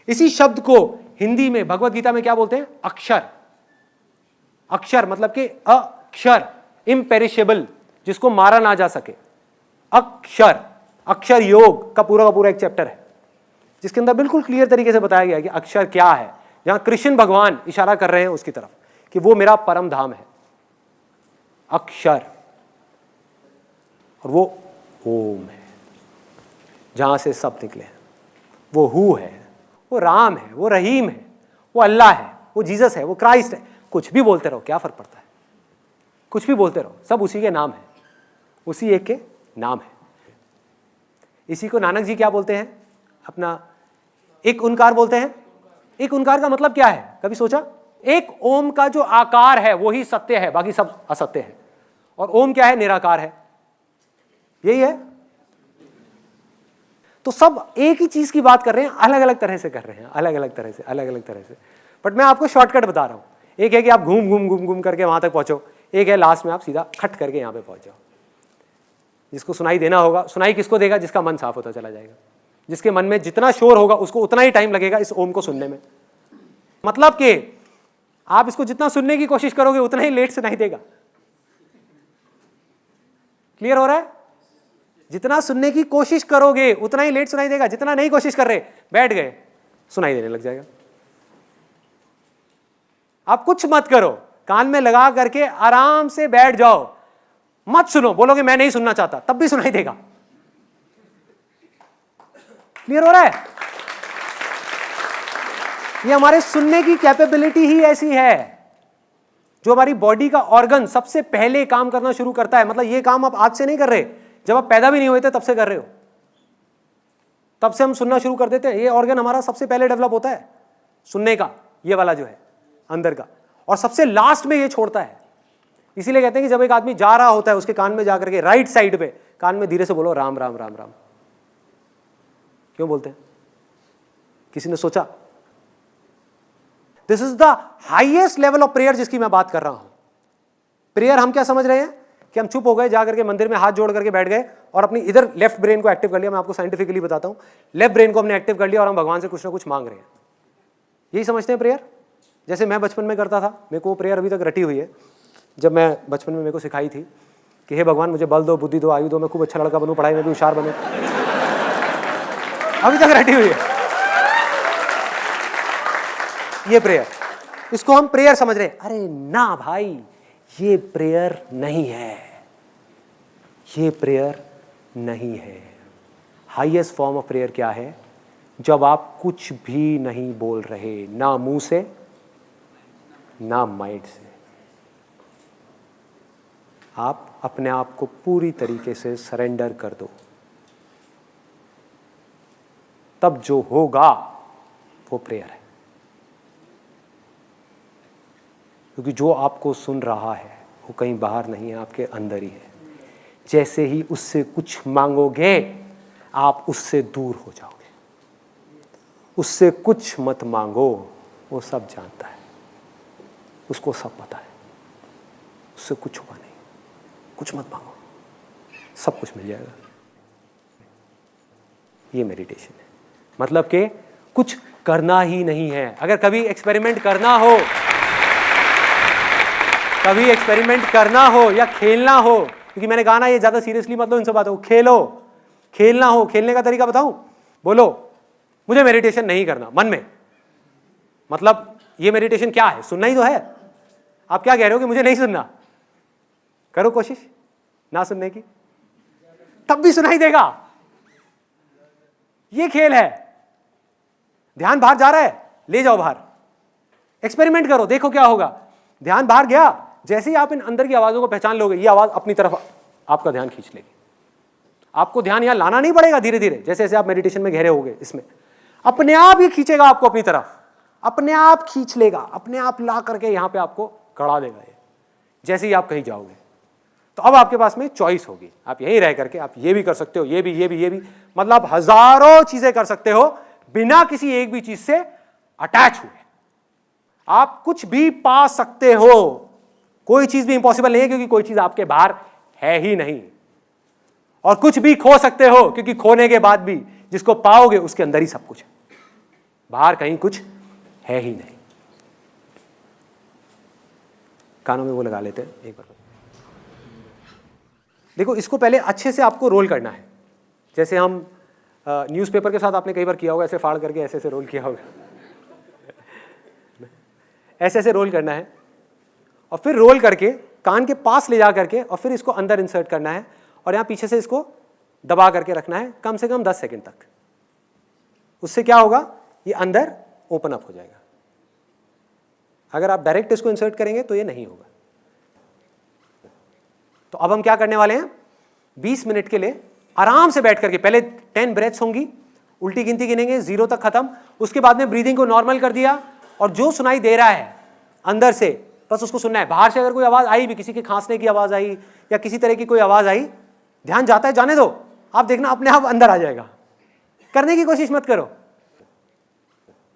इसी शब्द को हिंदी में भगवत गीता में क्या बोलते हैं? अक्षर। अक्षर मतलब कि अक्षर, इम्पेरिशेबल, जिसको मारा ना जा सके। अक्षर, अक्षर योग का पूरा एक चैप्टर है जिसके अंदर बिल्कुल क्लियर तरीके से बताया गया है कि अक्षर क्या है, जहां कृष्ण भगवान इशारा कर रहे हैं उसकी तरफ कि वो मेरा परम धाम है, अक्षर। और वो ओम है, जहां से सब निकले हैं। वो हु है, वो राम है, वो रहीम है, वो अल्लाह है, वो जीसस है, वो क्राइस्ट है। कुछ भी बोलते रहो, क्या फर्क पड़ता है? कुछ भी बोलते रहो, सब उसी के नाम है, उसी एक के नाम है। इसी को नानक जी क्या बोलते हैं? अपना एक ओंकार बोलते हैं। एक ओंकार का मतलब क्या है, कभी सोचा? एक ओम का जो आकार है वो ही सत्य है, बाकी सब असत्य है। और ओम क्या है? निराकार है, यही है। तो सब एक ही चीज की बात कर रहे हैं, अलग अलग तरह से कर रहे हैं, अलग अलग तरह से। बट मैं आपको शॉर्टकट बता रहा हूं। एक है कि आप घूम करके वहां तक पहुंचो, एक है लास्ट में आप सीधा खट करके यहां पे पहुंच जाओ। जिसको सुनाई देना होगा, सुनाई किसको देगा? जिसका मन साफ होता चला जाएगा। जिसके मन में जितना शोर होगा उसको उतना ही टाइम लगेगा इस ओम को सुनने में। मतलब कि आप इसको जितना सुनने की कोशिश करोगे उतना ही लेट सुनाई देगा। क्लियर हो रहा है? जितना सुनने की कोशिश करोगे उतना ही लेट सुनाई देगा। जितना नहीं कोशिश कर रहे, बैठ गए, सुनाई देने लग जाएगा। आप कुछ मत करो, कान में लगा करके आराम से बैठ जाओ, मत सुनो। बोलोगे मैं नहीं सुनना चाहता, तब भी सुनाई देगा। क्लियर हो रहा है? ये हमारे सुनने की कैपेबिलिटी ही ऐसी है। जो हमारी बॉडी का ऑर्गन सबसे पहले काम करना शुरू करता है, मतलब ये काम आप आज से नहीं कर रहे, जब आप पैदा भी नहीं हुए थे तब से कर रहे हो। तब से हम सुनना शुरू कर देते हैं। ये ऑर्गन हमारा सबसे पहले डेवलप होता है सुनने का, ये वाला जो है अंदर का, और सबसे लास्ट में ये छोड़ता है। इसीलिए कहते हैं कि जब एक आदमी जा रहा होता है उसके कान में जाकर के राइट साइड पे कान में धीरे से बोलो राम राम राम राम। क्यों बोलते हैं? किसी ने सोचा? This is the highest level of prayer जिसकी मैं बात कर रहा हूं। प्रेयर हम क्या समझ रहे हैं कि हम चुप हो गए, जाकर के मंदिर में हाथ जोड़ करके बैठ गए और अपनी इधर लेफ्ट ब्रेन को एक्टिव कर लिया। मैं आपको साइंटिफिकली बताता हूं, लेफ्ट ब्रेन को हमने एक्टिव कर लिया और हम भगवान से कुछ ना कुछ मांग रहे हैं। यही समझते हैं प्रेयर। जैसे मैं बचपन में करता था, मेरे को प्रेयर अभी तक रटी हुई है। जब मैं बचपन में मेरे को सिखाई थी कि हे भगवान मुझे बल दो, बुद्धि दो, आयु दो, मैं खूब अच्छा लड़का बनूं, पढ़ाई में भी होशियार बनूं। अभी तक रटी हुई है ये प्रेयर। इसको हम प्रेयर समझ रहे हैं। अरे ना भाई, ये प्रेयर नहीं है, ये प्रेयर नहीं है। हाईएस्ट फॉर्म ऑफ प्रेयर क्या है? जब आप कुछ भी नहीं बोल रहे, ना मुंह से ना माइंड से, आप अपने आप को पूरी तरीके से सरेंडर कर दो, तब जो होगा वो प्रेयर है। क्योंकि जो आपको सुन रहा है वो कहीं बाहर नहीं है, आपके अंदर ही है। जैसे ही उससे कुछ मांगोगे आप उससे दूर हो जाओगे। उससे कुछ मत मांगो, वो सब जानता है, उसको सब पता है, उससे कुछ हुआ नहीं। कुछ मत मांगो, सब कुछ मिल जाएगा। ये मेडिटेशन है, मतलब कि कुछ करना ही नहीं है। अगर कभी एक्सपेरिमेंट करना हो, कभी एक्सपेरिमेंट करना हो या खेलना हो, क्योंकि मैंने कहा ना ये ज्यादा सीरियसली मत लो इन सब बातों को, खेलो। खेलना हो, खेलने का तरीका बताऊं? बोलो मुझे मेडिटेशन नहीं करना मन में। मतलब ये मेडिटेशन क्या है? सुनना ही तो है। आप क्या कह रहे हो कि मुझे नहीं सुनना? करो कोशिश ना सुनने की, तब भी सुनाई देगा। ये खेल है। ध्यान बाहर जा रहा है, ले जाओ बाहर, एक्सपेरिमेंट करो, देखो क्या होगा। ध्यान बाहर गया, जैसे ही आप इन अंदर की आवाजों को पहचान लोगे, ये आवाज अपनी तरफ आपका ध्यान खींच लेगी। आपको ध्यान यहां लाना नहीं पड़ेगा, धीरे धीरे जैसे जैसे आप मेडिटेशन में गहरे होगे, इसमें अपने आप ही खींचेगा आपको अपनी तरफ, अपने आप खींच लेगा, अपने आप ला करके यहां पे आपको कड़ा देगा ये, जैसे ही आप कहीं जाओगे। तो अब आपके पास में चॉइस होगी, आप यहीं रह करके आप ये भी कर सकते हो, ये भी, मतलब हजारों चीजें कर सकते हो बिना किसी एक भी चीज से अटैच हुए। आप कुछ भी पा सकते हो, कोई चीज भी इंपॉसिबल नहीं है, क्योंकि कोई चीज आपके बाहर है ही नहीं। और कुछ भी खो सकते हो, क्योंकि खोने के बाद भी जिसको पाओगे उसके अंदर ही सब कुछ है, बाहर कहीं कुछ है ही नहीं। कानों में वो लगा लेते हैं एक बार। देखो इसको पहले अच्छे से आपको रोल करना है, जैसे हम न्यूज़पेपर के साथ आपने कई बार किया होगा, ऐसे फाड़ करके ऐसे ऐसे रोल किया होगा। ऐसे ऐसे रोल करना है और फिर रोल करके कान के पास ले जा करके और फिर इसको अंदर इंसर्ट करना है और यहाँ पीछे से इसको दबा करके रखना है कम से कम 10 सेकंड तक। उससे क्या होगा, ये अंदर ओपन अप हो जाएगा। अगर आप डायरेक्ट इसको इंसर्ट करेंगे तो ये नहीं होगा। तो अब हम क्या करने वाले हैं, 20 मिनट के लिए आराम से बैठ करके, पहले 10 ब्रेथ्स होंगी, उल्टी गिनती गिनेंगे 0 तक खत्म। उसके बाद में ब्रीदिंग को नॉर्मल कर दिया और जो सुनाई दे रहा है अंदर से बस उसको सुनना है। बाहर से अगर कोई आवाज आई भी, किसी के खांसने की आवाज आई या किसी तरह की कोई आवाज आई, ध्यान जाता है जाने दो, आप देखना अपने आप अंदर आ जाएगा। करने की कोशिश मत करो,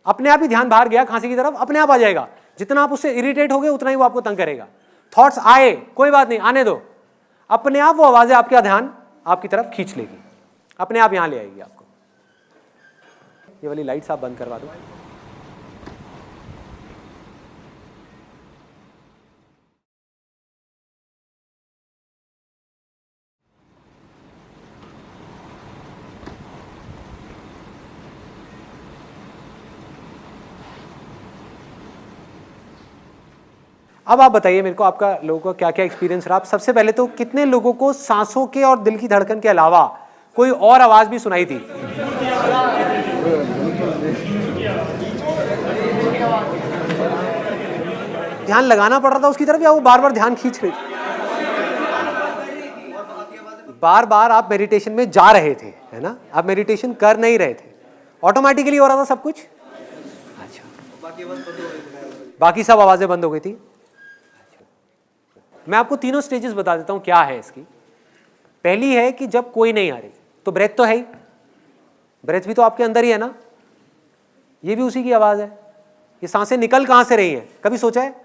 अपने आप ही ध्यान बाहर गया खांसी की तरफ, अपने आप आ जाएगा। जितना आप उससे इरिटेट होगे उतना ही वो आपको तंग करेगा। थॉट्स आए कोई बात नहीं, आने दो, अपने आप वो आवाजें आपका ध्यान आपकी तरफ खींच लेगी, अपने आप यहां ले आएगी आपको। ये वाली लाइट्स आप बंद करवा दो। अब आप बताइए मेरे को, आपका लोगों का क्या क्या एक्सपीरियंस रहा। सबसे पहले तो कितने लोगों को सांसों के और दिल की धड़कन के अलावा कोई और आवाज भी सुनाई थी? ध्यान लगाना पड़ रहा था उसकी तरफ या वो बार बार ध्यान खींच रही थी? बार बार आप मेडिटेशन में जा रहे थे, है ना, आप मेडिटेशन कर नहीं रहे थे, ऑटोमेटिकली हो रहा था सब कुछ। अच्छा, बाकी सब आवाजें बंद हो गई थी। मैं आपको तीनों स्टेजेस बता देता हूं क्या है इसकी। पहली है कि जब कोई नहीं आ रही तो ब्रेथ तो है ही, ब्रेथ भी तो आपके अंदर ही है ना, ये भी उसी की आवाज है। ये सांसें निकल कहां से रही हैं, कभी सोचा है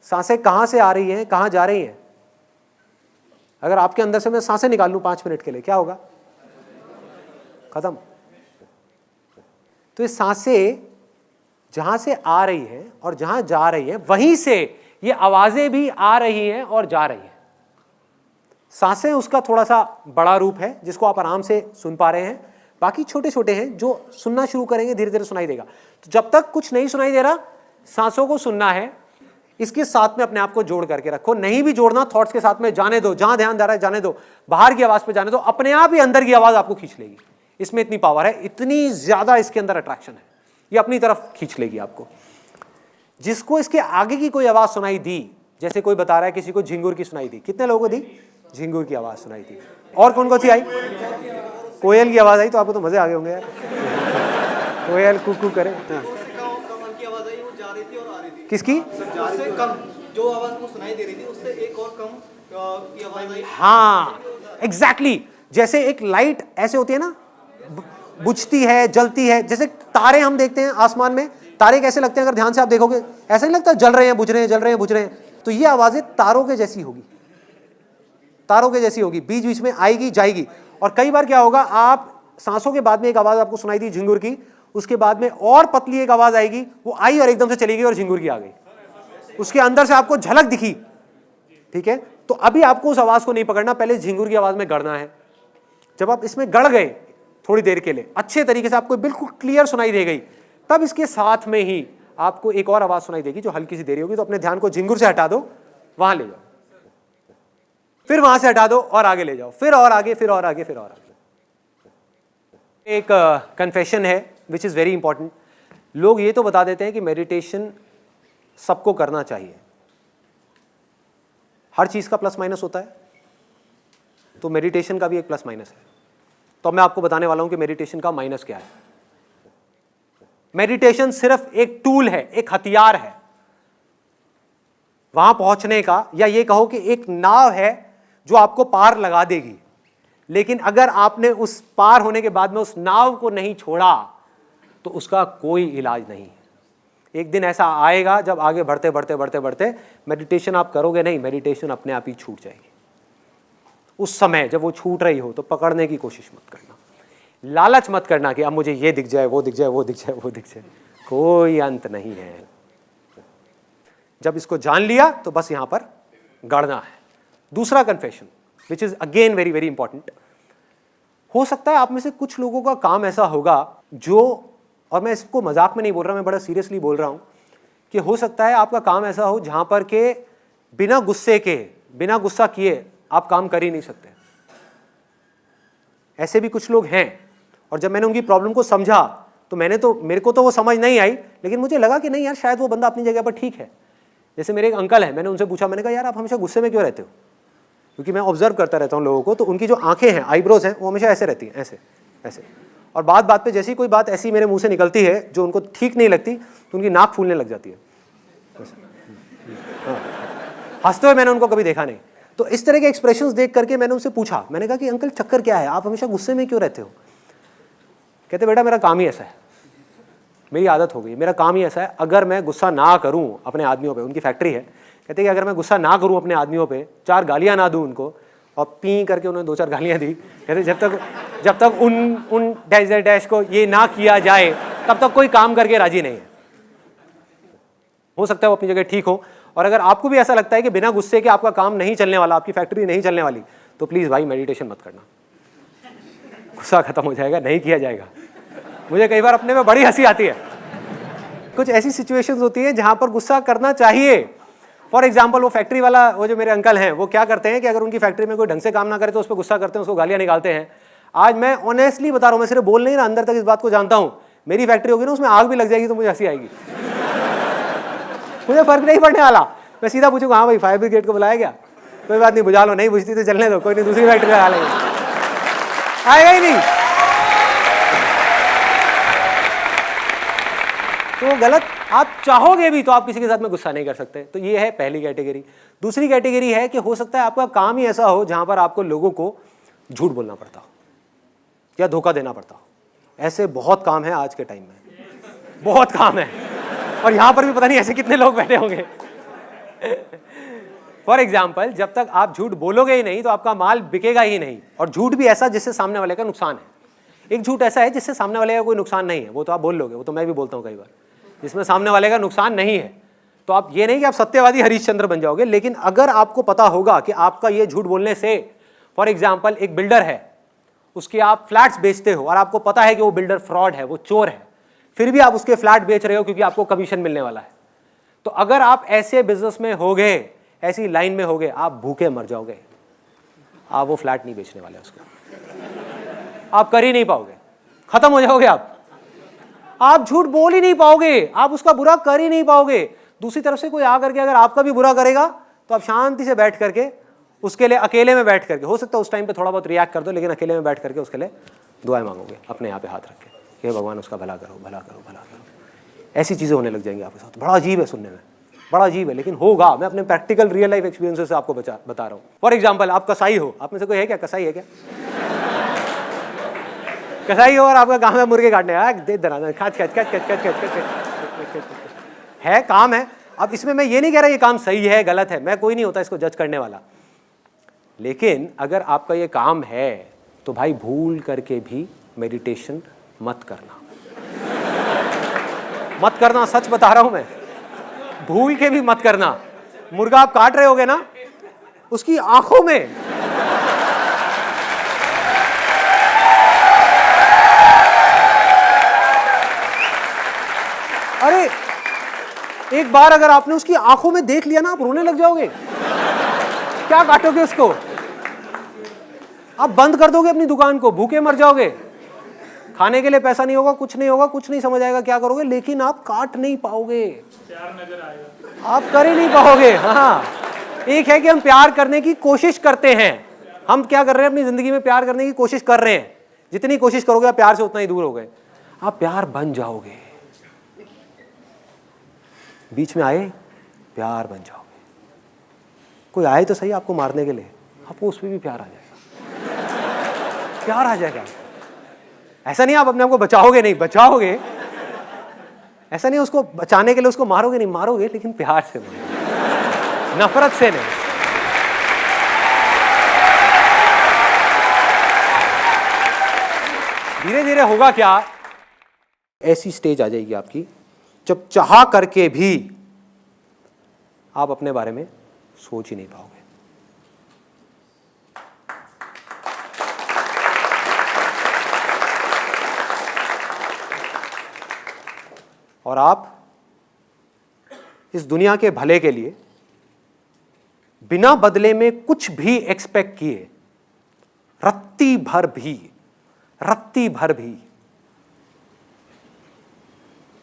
सांसें कहां से आ रही हैं, कहां जा रही हैं? अगर आपके अंदर से मैं सांसें निकाल लूं 5 मिनट के लिए, क्या होगा? खत्म। तो ये सांसें जहां से आ रही हैं और जहां जा रही हैं, वहीं से ये आवाजें भी आ रही हैं और जा रही हैं। सांसें उसका थोड़ा सा बड़ा रूप है जिसको आप आराम से सुन पा रहे हैं, बाकी छोटे छोटे हैं जो सुनना शुरू करेंगे धीरे धीरे सुनाई देगा। तो जब तक कुछ नहीं सुनाई दे रहा, सांसों को सुनना है, इसके साथ में अपने आप को जोड़ करके रखो। नहीं भी जोड़ना, थॉट्स के साथ में जाने दो, जहां ध्यान जा रहा है जाने दो, बाहर की आवाज पे जाने दो, अपने आप ही अंदर की आवाज आपको खींच लेगी। इसमें इतनी पावर है, इतनी ज्यादा इसके अंदर अट्रैक्शन है, ये अपनी तरफ खींच लेगी आपको। जिसको इसके आगे की कोई आवाज सुनाई दी जैसे कोई बता रहा है किसी को झिंगुर की सुनाई दी, कितने लोगों को दी? झिंगुर की आवाज सुनाई दी। और कौन कौन सी आई? कोयल की आवाज आई, तो आपको तो मजे आ गए होंगे यार। कोयल कुकू करे। हाँ। कमल की आवाज आई, वो जा रही थी और आ रही थी। किसकी? उससे कम जो आवाज वो सुनाई दे रही थी उससे एक और कम की आवाज आई। हाँ एग्जैक्टली, जैसे एक लाइट ऐसे होती है ना, बुझती है, जलती है। जैसे तारे हम देखते हैं आसमान में, तारे कैसे लगते हैं अगर ध्यान से आप देखोगे? ऐसा नहीं लगता जल रहे हैं, बुझ रहे हैं, जल रहे हैं, बुझ रहे हैं। तो ये आवाजें तारों के जैसी होगी, तारों के जैसी होगी, बीच बीच में आएगी जाएगी। और कई बार क्या होगा, आप सांसों के बाद में एक आवाज आपको सुनाई दी झिंगुर की, उसके बाद में और पतली एक आवाज आएगी, वो आई और एकदम से चली गई और झिंगुर की आ गई। उसके अंदर से आपको झलक दिखी, ठीक है? तो अभी आपको उस आवाज को नहीं पकड़ना, पहले झिंगुर की आवाज में गड़ना है। जब आप इसमें गड़ गए थोड़ी देर के लिए, अच्छे तरीके से आपको बिल्कुल क्लियर सुनाई दे गई, तब इसके साथ में ही आपको एक और आवाज सुनाई देगी जो हल्की सी देरी होगी। तो अपने ध्यान को झिंगुर से हटा दो, वहां ले जाओ, फिर वहां से हटा दो और आगे ले जाओ, फिर और आगे, फिर और आगे, फिर और आगे। एक कन्फेशन है विच इज वेरी इंपॉर्टेंट। लोग ये तो बता देते हैं कि मेडिटेशन सबको करना चाहिए, हर चीज का प्लस माइनस होता है, तो मेडिटेशन का भी एक प्लस माइनस है। तो मैं आपको बताने वाला हूं कि मेडिटेशन का माइनस क्या है। मेडिटेशन सिर्फ एक टूल है, एक हथियार है वहां पहुंचने का, या ये कहो कि एक नाव है जो आपको पार लगा देगी। लेकिन अगर आपने उस पार होने के बाद में उस नाव को नहीं छोड़ा तो उसका कोई इलाज नहीं है। एक दिन ऐसा आएगा जब आगे बढ़ते बढ़ते बढ़ते बढ़ते मेडिटेशन आप करोगे नहीं, मेडिटेशन अपने आप ही छूट जाएगी। उस समय जब वो छूट रही हो तो पकड़ने की कोशिश मत करना, लालच मत करना कि अब मुझे ये दिख जाए, वो दिख जाए, वो दिख जाए, वो दिख जाए। कोई अंत नहीं है। जब इसको जान लिया तो बस यहां पर गड़ना है। दूसरा confession which is again very very important. हो सकता है आप में से कुछ लोगों का काम ऐसा होगा जो, और मैं इसको मजाक में नहीं बोल रहा, मैं बड़ा सीरियसली बोल रहा हूं, कि हो सकता है आपका काम ऐसा हो जहां पर के बिना गुस्से के, बिना गुस्सा किए आप काम कर ही नहीं सकते। ऐसे भी कुछ लोग हैं। और जब मैंने उनकी प्रॉब्लम को समझा तो मेरे को तो वो समझ नहीं आई, लेकिन मुझे लगा कि नहीं यार, शायद वो बंदा अपनी जगह पर ठीक है। जैसे मेरे एक अंकल हैं, मैंने उनसे पूछा, मैंने कहा यार आप हमेशा गुस्से में क्यों रहते हो? क्योंकि मैं ऑब्जर्व करता रहता हूँ लोगों को, तो उनकी जो आंखें हैं, आईब्रोज हैं, वो हमेशा ऐसे रहती हैं, ऐसे ऐसे। और बात बात पे जैसी कोई बात ऐसी मेरे मुंह से निकलती है जो उनको ठीक नहीं लगती, तो उनकी नाक फूलने लग जाती है। हंसते हुए मैंने उनको कभी देखा नहीं। तो इस तरह के एक्सप्रेशंस देख करके मैंने उनसे पूछा, मैंने कहा कि अंकल चक्कर क्या है, आप हमेशा गुस्से में क्यों रहते हो? कहते बेटा मेरा काम ही ऐसा है, मेरी आदत हो गई, मेरा काम ही ऐसा है, अगर मैं गुस्सा ना करूं अपने आदमियों पे, उनकी फैक्ट्री है, कहते कि अगर मैं गुस्सा ना करूं अपने आदमियों पे, 4 गालियां ना दूं उनको, और पी करके उन्होंने 2-4 गालियां दी। कहते जब तक उन डैश डैश को ये ना किया जाए तब तक कोई काम करके राजी नहीं है। हो सकता है वो अपनी जगह ठीक हो। और अगर आपको भी ऐसा लगता है कि बिना गुस्से के आपका काम नहीं चलने वाला, आपकी फैक्ट्री नहीं चलने वाली, तो प्लीज भाई मेडिटेशन मत करना, गुस्सा खत्म हो जाएगा, नहीं किया जाएगा। मुझे कई बार अपने में बड़ी हंसी आती है। कुछ ऐसी सिचुएशंस होती है जहां पर गुस्सा करना चाहिए। फॉर एग्जाम्पल वो फैक्ट्री वाला, वो जो मेरे अंकल हैं, वो क्या करते हैं कि अगर उनकी फैक्ट्री में कोई ढंग से काम ना करे तो उस पर गुस्सा करते हैं, उसको गालियां निकालते हैं। आज मैं ऑनेस्टली बता रहा हूं, मैं सिर्फ बोल नहीं रहा, अंदर तक इस बात को जानता हूं, मेरी फैक्ट्री होगी ना, उसमें आग भी लग जाएगी तो मुझे हंसी आएगी। मुझे फर्क नहीं पड़ने वाला, मैं सीधा पूछूंगा हाँ भाई फायर ब्रिगेड को बुलाया गया, कोई बात नहीं बुझा लो, नहीं बुझती तो चलने दो, कोई नहीं दूसरी फैक्ट्री लगा लेंगे, आएगा ही नहीं। तो वो गलत, आप चाहोगे भी तो आप किसी के साथ में गुस्सा नहीं कर सकते। तो ये है पहली कैटेगरी। दूसरी कैटेगरी है कि हो सकता है आपका काम ही ऐसा हो जहां पर आपको लोगों को झूठ बोलना पड़ता हो या धोखा देना पड़ता हो। ऐसे बहुत काम है आज के टाइम में, बहुत काम है, और यहां पर भी पता नहीं ऐसे कितने लोग बैठे होंगे। फॉर एग्जाम्पल, जब तक आप झूठ बोलोगे ही नहीं तो आपका माल बिकेगा ही नहीं। और झूठ भी ऐसा जिससे सामने वाले का नुकसान है। एक झूठ ऐसा है जिससे सामने वाले का कोई नुकसान नहीं है, वो तो आप बोल लोगे, वो तो मैं भी बोलता हूँ कई बार, जिसमें सामने वाले का नुकसान नहीं है। तो आप ये नहीं कि आप सत्यवादी हरिश्चंद्र बन जाओगे, लेकिन अगर आपको पता होगा कि आपका ये झूठ बोलने से, फॉर एग्जाम्पल एक बिल्डर है, उसके आप फ्लैट्स बेचते हो और आपको पता है कि वो बिल्डर फ्रॉड है, वो चोर है, फिर भी आप उसके फ्लैट बेच रहे हो क्योंकि आपको कमीशन मिलने वाला है। तो अगर आप ऐसे बिजनेस में होगे, ऐसी लाइन में होगे, आप भूखे मर जाओगे। आप वो फ्लैट नहीं बेचने वाले, उसको आप कर ही नहीं पाओगे, खत्म हो जाओगे आप झूठ बोल ही नहीं पाओगे, आप उसका बुरा कर ही नहीं पाओगे। दूसरी तरफ से कोई आकर के अगर आपका भी बुरा करेगा तो आप शांति से बैठ करके उसके लिए अकेले में बैठ करके, हो सकता है उस टाइम पे थोड़ा बहुत रिएक्ट कर दो, लेकिन अकेले में बैठ करके उसके लिए दुआएं मांगोगे अपने यहाँ पे हाथ रख के, हे भगवान उसका भला करो, भला करो, भला करो। ऐसी चीज़ें होने लग जाएंगी आपके साथ। बड़ा अजीब है सुनने में, बड़ा अजीब है, लेकिन होगा। मैं अपने प्रैक्टिकल रियल लाइफ एक्सपीरियंसेस से आपको बता रहा हूँ। फॉर एग्जाम्पल, आप कसाई हो, आप में से कोई है क्या कसाई है क्या? कसाई हो और आपका काम है मुर्गे काटने, है काम है। अब इसमें मैं ये नहीं कह रहा ये काम सही है गलत है, मैं कोई नहीं होता इसको जज करने वाला, लेकिन अगर आपका ये काम है तो भाई भूल करके भी मेडिटेशन मत करना, मत करना, सच बता रहा हूं मैं, भूल के भी मत करना। मुर्गा आप काट रहे होगे ना, उसकी आंखों में अरे एक बार अगर आपने उसकी आंखों में देख लिया ना, आप रोने लग जाओगे। क्या काटोगे उसको? आप बंद कर दोगे अपनी दुकान को, भूखे मर जाओगे, खाने के लिए पैसा नहीं होगा, कुछ नहीं होगा, कुछ नहीं समझ आएगा क्या करोगे, लेकिन आप काट नहीं पाओगे, प्यार नजर आएगा, आप कर ही नहीं पाओगे। हाँ, एक है कि हम प्यार करने की कोशिश करते हैं, हम क्या कर रहे हैं अपनी जिंदगी में, प्यार करने की कोशिश कर रहे हैं। जितनी कोशिश करोगे आप प्यार से उतना ही दूर हो गए। आप प्यार बन जाओगे, बीच में आए प्यार बन जाओगे। कोई आए तो सही आपको मारने के लिए, आपको उस पर भी प्यार आ जाएगा, प्यार आ जाएगा। ऐसा नहीं आप अपने आप को बचाओगे, नहीं बचाओगे, ऐसा नहीं उसको बचाने के लिए उसको मारोगे, नहीं मारोगे, लेकिन प्यार से मारोगे, नफरत से नहीं। धीरे धीरे होगा क्या, ऐसी स्टेज आ जाएगी आपकी जब चाह करके भी आप अपने बारे में सोच ही नहीं पाओगे। और आप इस दुनिया के भले के लिए बिना बदले में कुछ भी एक्सपेक्ट किए रत्ती भर भी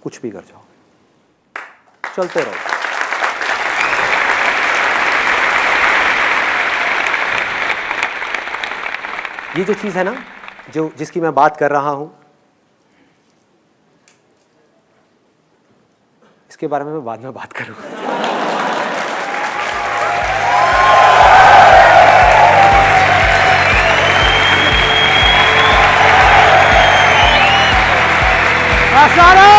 कुछ भी कर जाओगे, चलते रहो। ये जो चीज है ना, जो जिसकी मैं बात कर रहा हूं, इसके बारे में मैं बाद में बात करूंगा। सारा